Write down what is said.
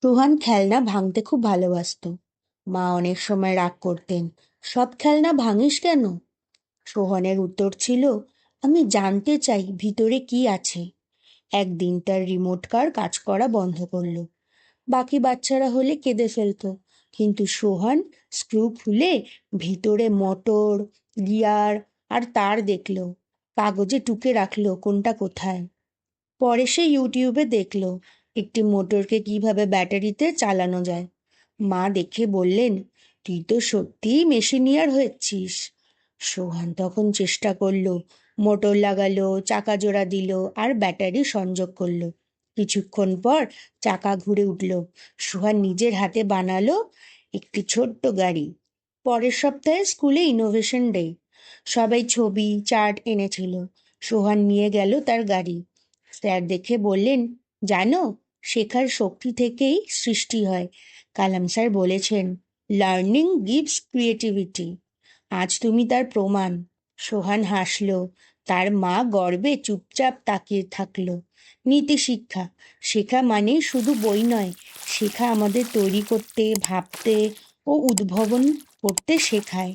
রোহান খেলনা ভাঙতে খুব ভালোবাসতো। মা অনেক সময় রাগ করতেন, সব খেলনা ভাঙিস কেন? সোহানের উত্তর ছিল, আমি জানতে চাই ভিতরে কি আছে। একদিন তার রিমোট কার কাজ করা বন্ধ করলো। বাকি বাচ্চারা হলে কেঁদে ফেলতো, কিন্তু সোহান স্ক্রু খুলে ভিতরে মোটর, গিয়ার আর তার দেখলো। কাগজে টুকে রাখলো কোনটা কোথায়। পরে সে ইউটিউবে দেখলো একটি মোটরকে কিভাবে ব্যাটারিতে চালানো যায়। মা দেখে বললেন, তুই তো সত্যিই মেশিনিয়ার হয়েছিস। সোহান তখন চেষ্টা করলো, মোটর লাগালো, চাকা জোড়া দিল আর ব্যাটারি সংযোগ করলো। কিছুক্ষণ পর চাকা ঘুরে উঠল। সোহান নিজের হাতে বানালো একটি ছোট্ট গাড়ি। পরের সপ্তাহে স্কুলে ইনোভেশন ডে। সবাই ছবি চার্ট এনেছিল। সোহান নিয়ে গেল তার গাড়ি। স্যার দেখে বললেন, জানো, শেখার শক্তি থেকেই সৃষ্টি হয়। কালাম স্যার বলেছেন, লার্নিং গিভস ক্রিয়েটিভিটি। আজ তুমি তার প্রমাণ। সোহান হাসল। তার মা গর্বে চুপচাপ তাকিয়ে থাকলো। নীতি শিক্ষা, শেখা মানে শুধু বই নয়, শেখা আমাদের তৈরি করতে, ভাবতে ও উদ্ভাবন করতে শেখায়।